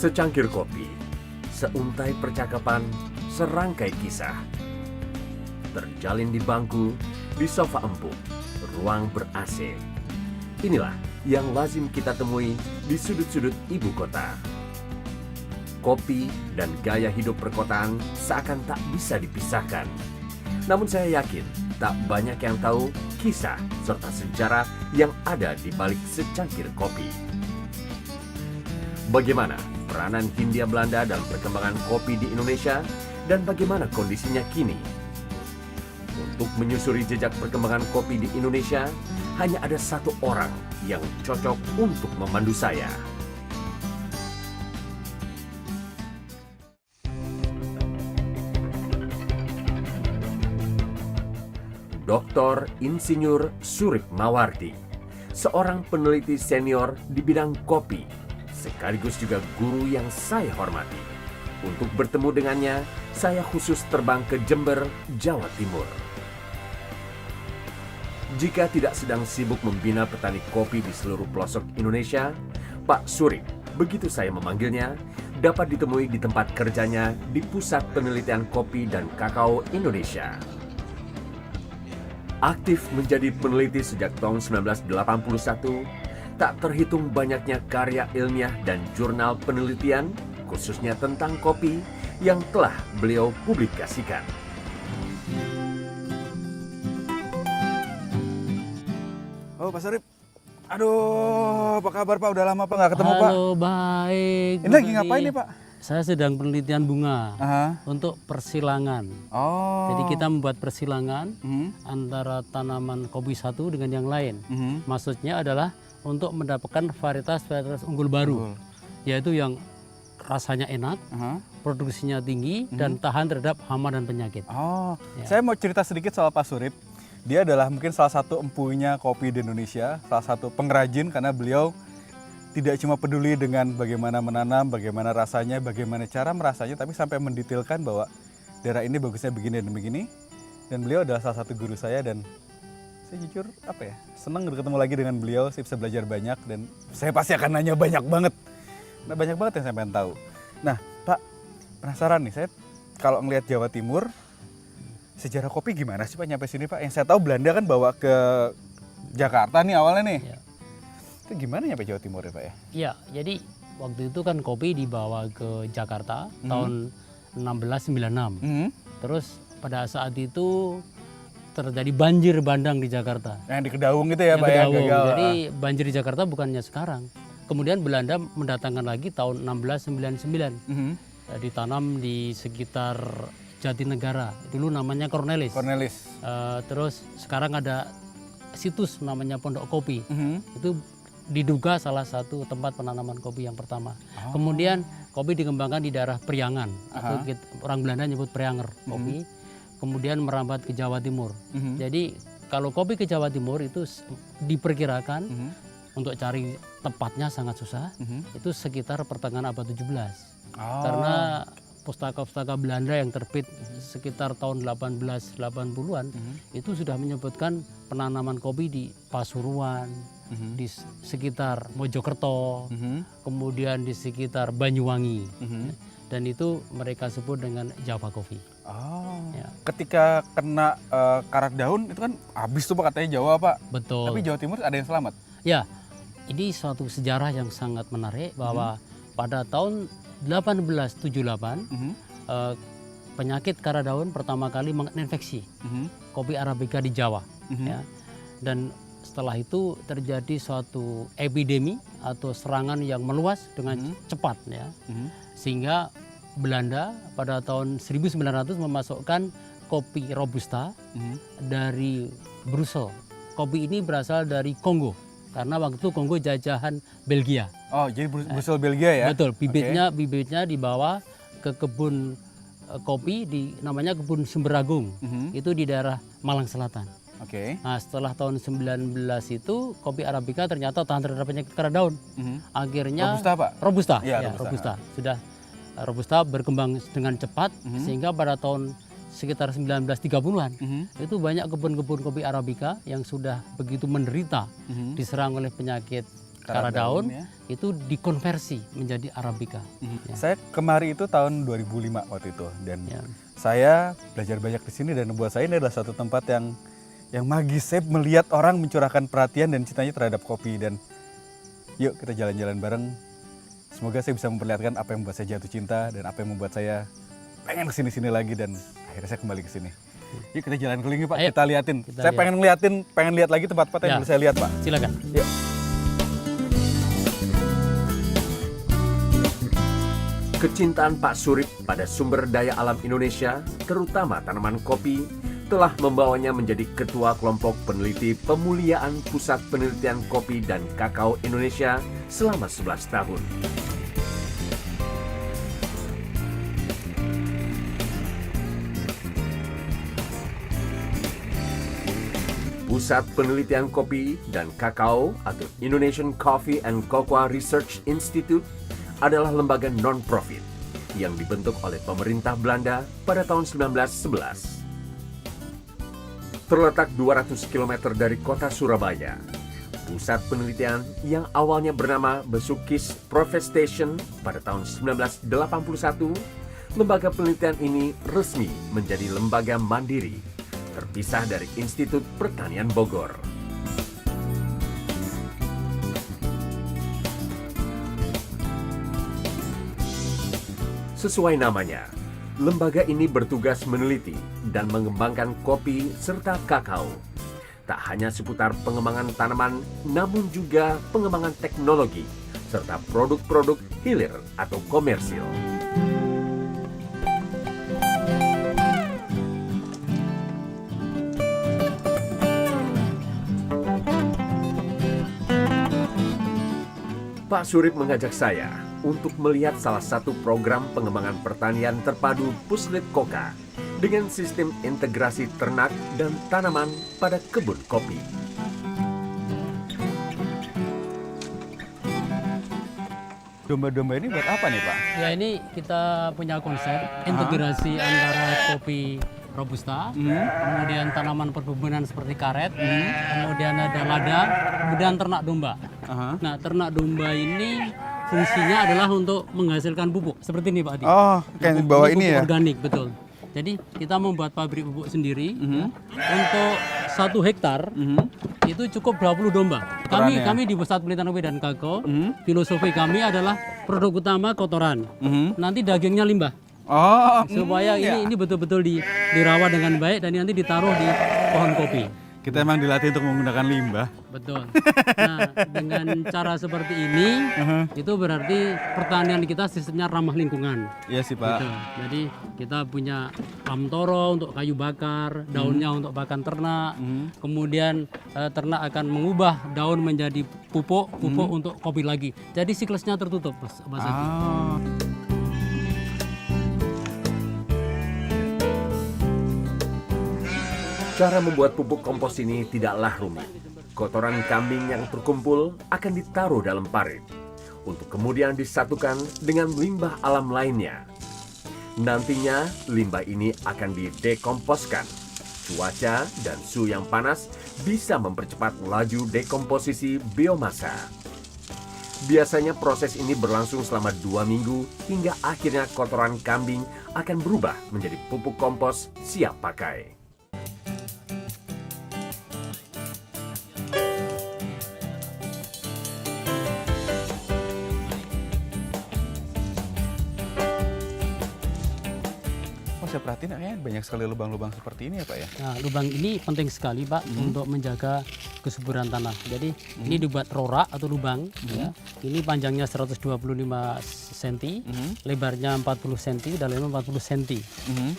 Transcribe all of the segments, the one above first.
Secangkir kopi, seuntai percakapan, serangkai kisah. Terjalin di bangku, di sofa empuk, ruang ber-AC. Inilah yang lazim kita temui di sudut-sudut ibu kota. Kopi dan gaya hidup perkotaan seakan tak bisa dipisahkan. Namun saya yakin tak banyak yang tahu kisah serta sejarah yang ada di balik secangkir kopi. Bagaimana peranan Hindia Belanda dalam perkembangan kopi di Indonesia dan bagaimana kondisinya kini? Untuk menyusuri jejak perkembangan kopi di Indonesia, hanya ada satu orang yang cocok untuk memandu saya. Dr. Insinyur Surip Mawardi, seorang peneliti senior di bidang kopi, sekaligus juga guru yang saya hormati. Untuk bertemu dengannya, saya khusus terbang ke Jember, Jawa Timur. Jika tidak sedang sibuk membina petani kopi di seluruh pelosok Indonesia, Pak Surip, begitu saya memanggilnya, dapat ditemui di tempat kerjanya di Pusat Penelitian Kopi dan Kakao Indonesia. Aktif menjadi peneliti sejak tahun 1981, tak terhitung banyaknya karya ilmiah dan jurnal penelitian, khususnya tentang kopi, yang telah beliau publikasikan. Oh, Pak Surip. Aduh, apa kabar Pak? Udah lama Pak nggak ketemu Pak. Halo, baik. Ini lagi ngapain nih Pak? Saya sedang penelitian bunga Aha. untuk persilangan. Oh. Jadi kita membuat persilangan antara tanaman kopi satu dengan yang lain. Maksudnya adalah untuk mendapatkan varietas-varietas unggul baru, yaitu yang rasanya enak, produksinya tinggi, dan tahan terhadap hama dan penyakit. Oh, Ya. saya mau cerita sedikit soal Pak Surip. Dia adalah mungkin salah satu empunya kopi di Indonesia, salah satu pengrajin karena beliau tidak cuma peduli dengan bagaimana menanam, bagaimana rasanya, bagaimana cara merasanya, tapi sampai mendetailkan bahwa daerah ini bagusnya begini dan begini. Dan beliau adalah salah satu guru saya dan saya jujur senang ketemu lagi dengan beliau. Saya bisa belajar banyak dan saya pasti akan nanya banyak banget. Nah, banyak banget yang saya pengen tahu. Nah, Pak, penasaran nih, saya kalau ngelihat Jawa Timur, sejarah kopi gimana sih Pak nyampe sini Pak? Yang saya tahu Belanda kan bawa ke Jakarta nih awalnya nih. Ya. Itu gimana nyampe Jawa Timur ya Pak ya? Iya, jadi waktu itu kan kopi dibawa ke Jakarta tahun 1696. Terus pada saat itu terjadi banjir bandang di Jakarta. Yang di Kedaung gitu ya Pak ya? Kedaung. Gagal. Jadi banjir di Jakarta bukannya sekarang. Kemudian Belanda mendatangkan lagi tahun 1699. Ditanam di sekitar Jatinegara. Dulu namanya Cornelis. Cornelis. Terus sekarang ada situs namanya Pondok Kopi. Itu diduga salah satu tempat penanaman kopi yang pertama. Kemudian kopi dikembangkan di daerah Priangan atau orang Belanda nyebut Prianger kopi. Kemudian merambat ke Jawa Timur. Jadi kalau kopi ke Jawa Timur itu diperkirakan untuk cari tepatnya sangat susah. Itu sekitar pertengahan abad 17. Karena pustaka-pustaka Belanda yang terbit sekitar tahun 1880-an itu sudah menyebutkan penanaman kopi di Pasuruan, di sekitar Mojokerto, kemudian di sekitar Banyuwangi. Dan itu mereka sebut dengan Java Coffee. Ya. Ketika kena karat daun itu kan habis tuh Pak katanya Jawa Pak. Betul. Tapi Jawa Timur ada yang selamat. Ya, ini suatu sejarah yang sangat menarik bahwa pada tahun 1878 penyakit karat daun pertama kali menginfeksi kopi Arabica di Jawa. Ya. Dan setelah itu terjadi suatu epidemi atau serangan yang meluas dengan cepat, ya. Sehingga Belanda pada tahun 1900 memasukkan kopi Robusta dari Brussels. Kopi ini berasal dari Kongo karena waktu itu Kongo jajahan Belgia. Oh, jadi Brussels Belgia ya? Betul, bibitnya dibawa ke kebun kopi namanya kebun Semberagung. Itu di daerah Malang Selatan. Nah, setelah tahun 19 itu kopi Arabica ternyata tahan terhadap penyakit karat daun. Akhirnya Robusta Pak? Robusta. Ya, Robusta. Sudah Robusta berkembang dengan cepat sehingga pada tahun sekitar 1930-an itu banyak kebun-kebun kopi Arabica yang sudah begitu menderita diserang oleh penyakit Karadaun ya. itu dikonversi menjadi Arabica. Ya. Saya kemari itu tahun 2005 waktu itu, dan Ya. saya belajar banyak di sini, dan buat saya ini adalah satu tempat yang magis. Saya melihat orang mencurahkan perhatian dan cintanya terhadap kopi, dan yuk kita jalan-jalan bareng. Semoga saya bisa memperlihatkan apa yang membuat saya jatuh cinta dan apa yang membuat saya pengen kesini-sini lagi, dan akhirnya saya kembali ke sini. Yuk kita jalan keliling Pak, Ayo, kita liatin. kita Saya lihat. pengen lihat lagi tempat-tempat yang Ya. belum saya lihat Pak. Silakan. Yuk. Kecintaan Pak Surip pada sumber daya alam Indonesia, terutama tanaman kopi, telah membawanya menjadi Ketua Kelompok Peneliti Pemuliaan Pusat Penelitian Kopi dan Kakao Indonesia selama 11 tahun. Pusat Penelitian Kopi dan Kakao atau Indonesian Coffee and Cocoa Research Institute adalah lembaga non-profit yang dibentuk oleh pemerintah Belanda pada tahun 1911. Terletak 200 km dari kota Surabaya, pusat penelitian yang awalnya bernama Besukis Profestation pada tahun 1981, lembaga penelitian ini resmi menjadi lembaga mandiri, terpisah dari Institut Pertanian Bogor. Sesuai namanya, lembaga ini bertugas meneliti dan mengembangkan kopi serta kakao. Tak hanya seputar pengembangan tanaman, namun juga pengembangan teknologi serta produk-produk hilir atau komersil. Pak Surip mengajak saya untuk melihat salah satu program pengembangan pertanian terpadu Puslit Koka dengan sistem integrasi ternak dan tanaman pada kebun kopi. Domba-domba ini buat apa nih Pak? Ya, ini kita punya konsep integrasi antara kopi Robusta, kemudian tanaman perkebunan seperti karet, kemudian ada lada, kemudian ternak domba. Nah, ternak domba ini fungsinya adalah untuk menghasilkan pupuk seperti ini Pak Adi. Oh, kayak di bawah ini pupuk ya? Organik, betul. Jadi kita membuat pabrik pupuk sendiri untuk 1 hektar itu cukup 20 domba. Kami di Pusat Penelitian Kopi dan Kakao, filosofi kami adalah produk utama kotoran, nanti dagingnya limbah. Oh, Supaya ini betul-betul dirawat dengan baik dan nanti ditaruh di pohon kopi. kita emang dilatih untuk menggunakan limbah. Betul. Nah, dengan cara seperti ini, itu berarti pertanian kita sistemnya ramah lingkungan. Iya sih Pak. Gitu. Jadi kita punya lamtoro untuk kayu bakar, daunnya untuk pakan ternak. Kemudian ternak akan mengubah daun menjadi pupuk untuk kopi lagi. Jadi siklusnya tertutup, Mas Adi. Cara membuat pupuk kompos ini tidaklah rumit. Kotoran kambing yang terkumpul akan ditaruh dalam parit untuk kemudian disatukan dengan limbah alam lainnya. Nantinya limbah ini akan didekomposkan. Cuaca dan suhu yang panas bisa mempercepat laju dekomposisi biomasa. Biasanya proses ini berlangsung selama 2 minggu hingga akhirnya kotoran kambing akan berubah menjadi pupuk kompos siap pakai. Saya perhatiin kayaknya banyak sekali lubang-lubang seperti ini ya Pak ya. Nah, lubang ini penting sekali Pak untuk menjaga kesuburan tanah. Jadi ini dibuat rorak atau lubang. Ya. Ini panjangnya 125 cm, lebarnya 40 cm, dalamnya 40 cm.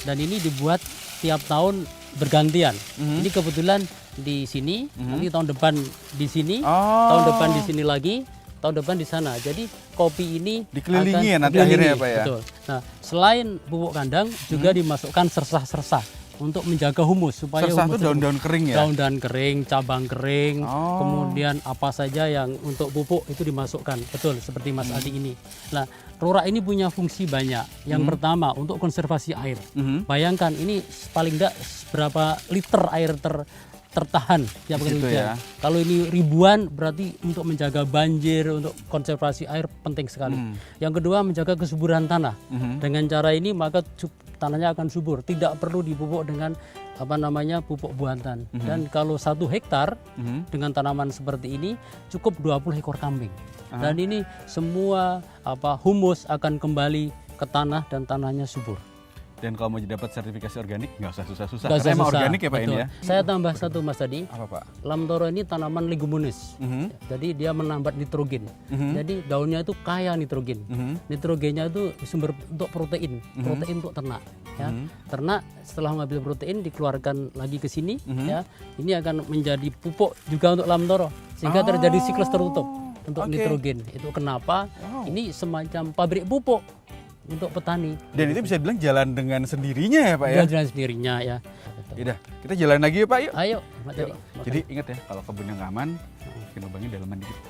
Dan ini dibuat tiap tahun bergantian. Ini kebetulan di sini, nanti tahun depan di sini, tahun depan di sini lagi, tahun depan di sana. Jadi kopi ini dikelilingi akan ya nanti akhirnya ya Pak ya. Betul. Nah, selain pupuk kandang juga dimasukkan sersah-sersah untuk menjaga humus supaya Sersah humus itu daun-daun kering ya. daun-daun kering, cabang kering, kemudian apa saja yang untuk pupuk itu dimasukkan. Betul, seperti Mas Adi ini. Nah, rorak ini punya fungsi banyak. Yang pertama untuk konservasi air. Bayangkan ini paling enggak berapa liter air tertahan tiap kali Gitu hujan. ya. Kalau ini ribuan berarti untuk menjaga banjir, untuk konservasi air penting sekali. Yang kedua menjaga kesuburan tanah. Dengan cara ini maka tanahnya akan subur, tidak perlu dipupuk dengan pupuk buatan. Dan kalau 1 hektar dengan tanaman seperti ini cukup 20 ekor kambing. Dan ini semua humus akan kembali ke tanah dan tanahnya subur. Dan kalau mau dapat sertifikasi organik nggak usah susah-susah. Nggak usah Karena emang susah. organik ya Pak ini Betul. ya. Saya tambah satu Mas tadi. Apa Pak? Lamtoro ini tanaman leguminous. Jadi dia menambat nitrogen. Jadi daunnya itu kaya nitrogen. Nitrogennya itu sumber untuk protein, protein untuk ternak. Ya. Ternak setelah mengambil protein dikeluarkan lagi ke sini. Ya. Ini akan menjadi pupuk juga untuk lamtoro sehingga terjadi siklus tertutup untuk nitrogen. Itu kenapa ini semacam pabrik pupuk untuk petani. Dan itu bisa dibilang jalan dengan sendirinya ya Pak ya. Jalan sendirinya ya. Yaudah, kita jalan lagi ya Pak yuk. Ayo, Mas Yuk. Tadi. Jadi ingat ya, kalau kebun yang aman, bikin lubangnya dalaman dikit.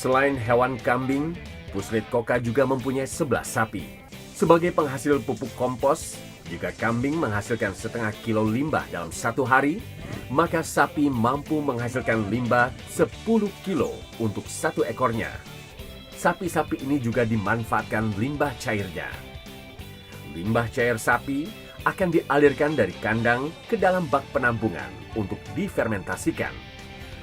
Selain hewan kambing, Puslit Koka juga mempunyai 11 sapi. Sebagai penghasil pupuk kompos, jika kambing menghasilkan setengah kilo limbah dalam 1 hari, maka sapi mampu menghasilkan limbah 10 kilo untuk 1 ekornya. Sapi-sapi ini juga dimanfaatkan limbah cairnya. Limbah cair sapi akan dialirkan dari kandang ke dalam bak penampungan untuk difermentasikan.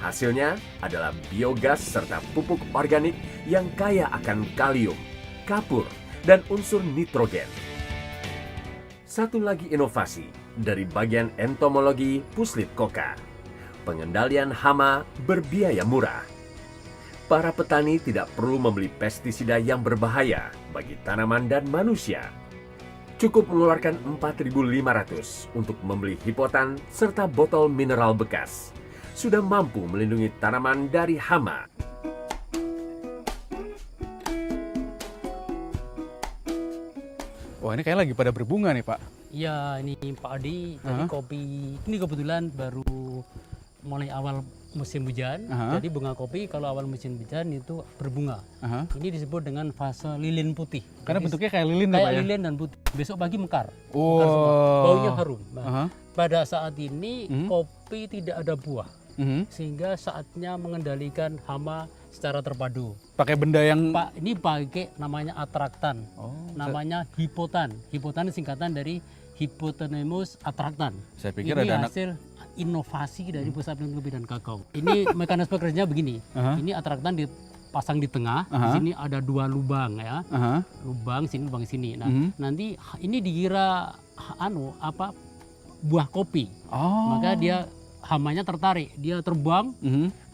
Hasilnya adalah biogas serta pupuk organik yang kaya akan kalium, kapur, dan unsur nitrogen. Satu lagi inovasi dari bagian entomologi Puslit Koka, pengendalian hama berbiaya murah. Para petani tidak perlu membeli pestisida yang berbahaya bagi tanaman dan manusia. Cukup mengeluarkan 4.500 untuk membeli hipotan serta botol mineral bekas. Sudah mampu melindungi tanaman dari hama. Wah ini kayak lagi pada berbunga nih Pak. Ya, ini Pak Adi, jadi kopi ini kebetulan baru mulai awal musim hujan. Jadi bunga kopi kalau awal musim hujan itu berbunga. Ini disebut dengan fase lilin putih. Karena Jadi, bentuknya kayak lilin ya kayak Pak ya? lilin dan putih. Besok pagi mekar. Oh. Mekar semua. Baunya harum. Nah, pada saat ini kopi tidak ada buah. Sehingga saatnya mengendalikan hama secara terpadu. Pakai benda yang Pak, ini pakai namanya atraktan. Namanya hipotan. Hipotan singkatan dari Hippopotamus atraktan. Saya pikir ini ada anak hasil inovasi dari Pusat Penelitian Kopi dan Kakao. Ini mekanisme kerjanya begini. Ini atraktan dipasang di tengah. Di sini ada 2 lubang ya. Lubang sini, lubang sini. Nah, nanti ini dikira buah kopi. Maka dia hamanya tertarik, dia terbang,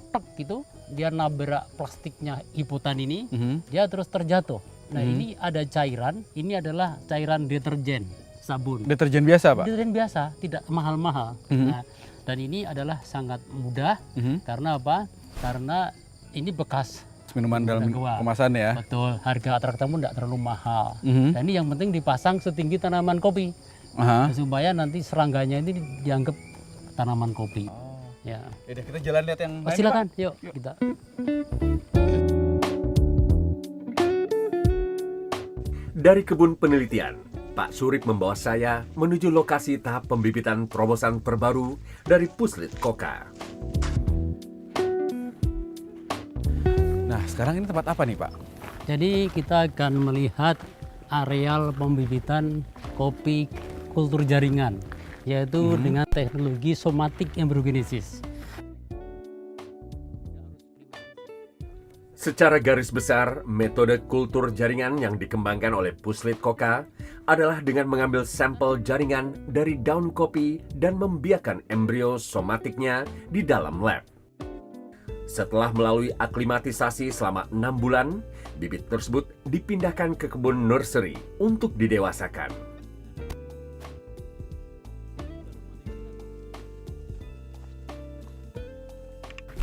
tek gitu, dia nabrak plastiknya hipotan ini, dia terus terjatuh. Nah ini ada cairan, ini adalah cairan deterjen, sabun. deterjen biasa Pak? Deterjen biasa, tidak mahal-mahal. Nah, dan ini adalah sangat mudah, karena apa? Karena ini bekas Minuman dalam gua. kemasan ya? Betul, harga atraktan pun tidak terlalu mahal. Dan ini yang penting dipasang setinggi tanaman kopi, supaya nanti serangganya ini dianggap tanaman kopi. Ya. Yaudah kita jalan lihat yang lain Silakan, Pak. yuk kita. Dari kebun penelitian, Pak Surip membawa saya menuju lokasi tahap pembibitan terobosan terbaru dari Puslit Koka. Nah sekarang ini tempat apa nih Pak? Jadi kita akan melihat areal pembibitan kopi kultur jaringan, yaitu dengan teknologi somatik embryogenesis. Secara garis besar, metode kultur jaringan yang dikembangkan oleh Puslit Koka adalah dengan mengambil sampel jaringan dari daun kopi dan membiarkan embrio somatiknya di dalam lab. Setelah melalui aklimatisasi selama 6 bulan, bibit tersebut dipindahkan ke kebun nursery untuk didewasakan.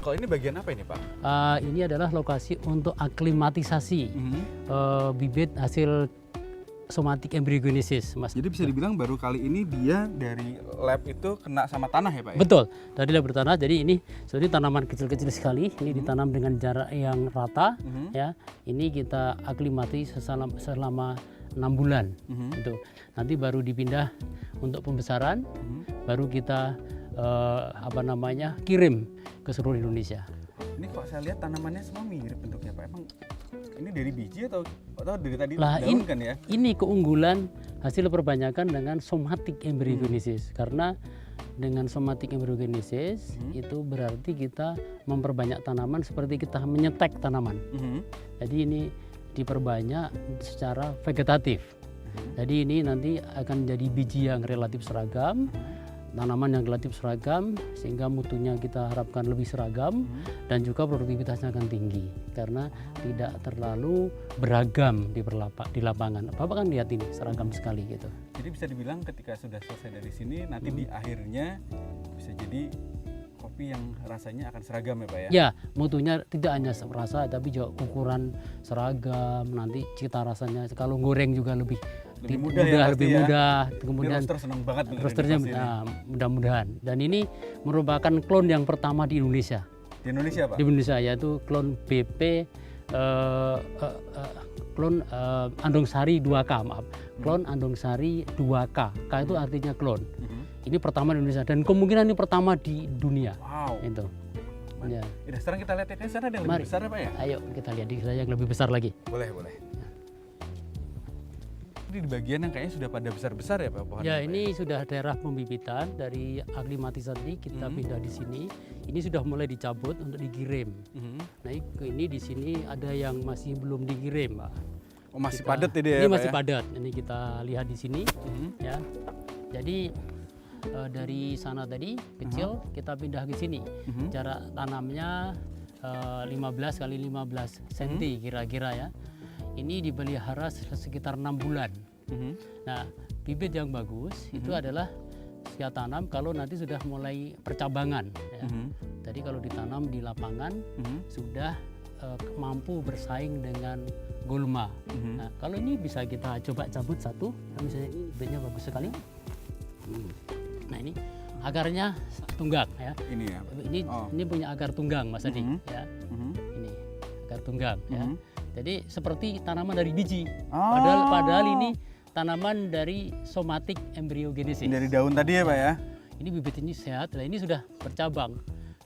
Kalau ini bagian apa ini Pak? Ini adalah lokasi untuk aklimatisasi bibit hasil somatic embryogenesis, Mas. Jadi bisa dibilang baru kali ini dia dari lab itu kena sama tanah ya Pak? Ya? Betul, dari lab bertanah. Jadi ini sebenarnya tanaman kecil-kecil sekali. Ini ditanam dengan jarak yang rata. Ya, ini kita aklimati selama 6 bulan. Itu nanti baru dipindah untuk pembesaran. Baru kita kirim ke seluruh Indonesia. Ini kok saya lihat tanamannya semua mirip bentuknya Pak. Emang ini dari biji atau dari tadi Lah, daun kan ya? Ini keunggulan hasil perbanyakan dengan somatic embryogenesis. Karena dengan somatic embryogenesis itu berarti kita memperbanyak tanaman seperti kita menyetek tanaman. Jadi ini diperbanyak secara vegetatif. Jadi ini nanti akan jadi biji yang relatif seragam, tanaman yang relatif seragam, sehingga mutunya kita harapkan lebih seragam dan juga produktivitasnya akan tinggi karena tidak terlalu beragam di lapangan. Bapak kan lihat ini seragam sekali gitu. Jadi bisa dibilang ketika sudah selesai dari sini nanti di akhirnya bisa jadi kopi yang rasanya akan seragam ya Pak ya? Ya, mutunya tidak hanya rasa tapi juga ukuran seragam, nanti cita rasanya kalau goreng juga lebih mudah ya, lebih ya. mudah. Kemudian roaster senang banget roasternya mudah-mudahan. Dan ini merupakan klon yang pertama di Indonesia. Di Indonesia Pak? Di Indonesia, yaitu klon BP klon Andungsari 2K, maaf. Klon Andungsari 2K. K itu artinya klon. Ini pertama di Indonesia dan kemungkinan ini pertama di dunia. Wow. Itu. Ya. Ya, sekarang kita lihat ya, sana ada yang lebih besar ya Pak ya? Ayo kita lihat di saya yang lebih besar lagi. Boleh. Ini di bagian yang kayaknya sudah pada besar-besar ya Pak pohon? Ya, ini sudah daerah pembibitan dari aklimatisasi kita pindah di sini. Ini sudah mulai dicabut untuk dikirim. Nah, ini di sini ada yang masih belum dikirim, Pak. Oh, masih padat ini ya? Ini Pak masih ya? padat. Ini kita lihat di sini, ya. Jadi dari sana tadi kecil kita pindah ke sini. Jarak tanamnya 15 kali 15 cm kira-kira ya. Ini dipelihara sekitar 6 bulan. Nah, bibit yang bagus itu adalah siap tanam kalau nanti sudah mulai percabangan. Ya. Jadi kalau ditanam di lapangan sudah mampu bersaing dengan gulma. Nah, kalau ini bisa kita coba cabut satu, misalnya ini bibitnya bagus sekali. Nah, ini akarnya tunggak ya. Ini ya. Ini punya akar tunggang Mas Adi ya. Ini akar tunggang ya. Jadi seperti tanaman dari biji. Padahal ini tanaman dari somatic embryogenesis. Dari daun tadi ya Pak ya? Ini bibit ini sehat, nah ini sudah bercabang.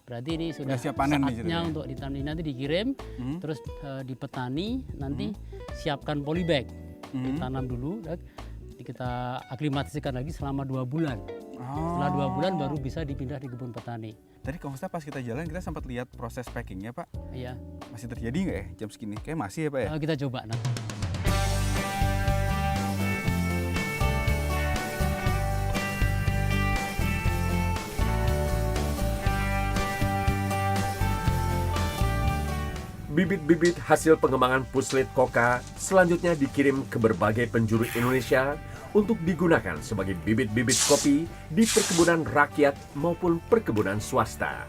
Berarti ini sudah siap panen saatnya untuk ditanam. Nanti dikirim, terus dipetani, nanti siapkan polybag. Ditanam dulu, kita aklimatisikan lagi selama 2 bulan. Setelah 2 bulan baru bisa dipindah di kebun petani. Tadi kalau nggak salah pas kita jalan kita sempat lihat proses packingnya Pak. Iya. Masih terjadi nggak ya jam segini? Kayak masih ya Pak ya? Kita coba nanti. Bibit-bibit hasil pengembangan Puslit Koka selanjutnya dikirim ke berbagai penjuru Indonesia untuk digunakan sebagai bibit-bibit kopi di perkebunan rakyat maupun perkebunan swasta.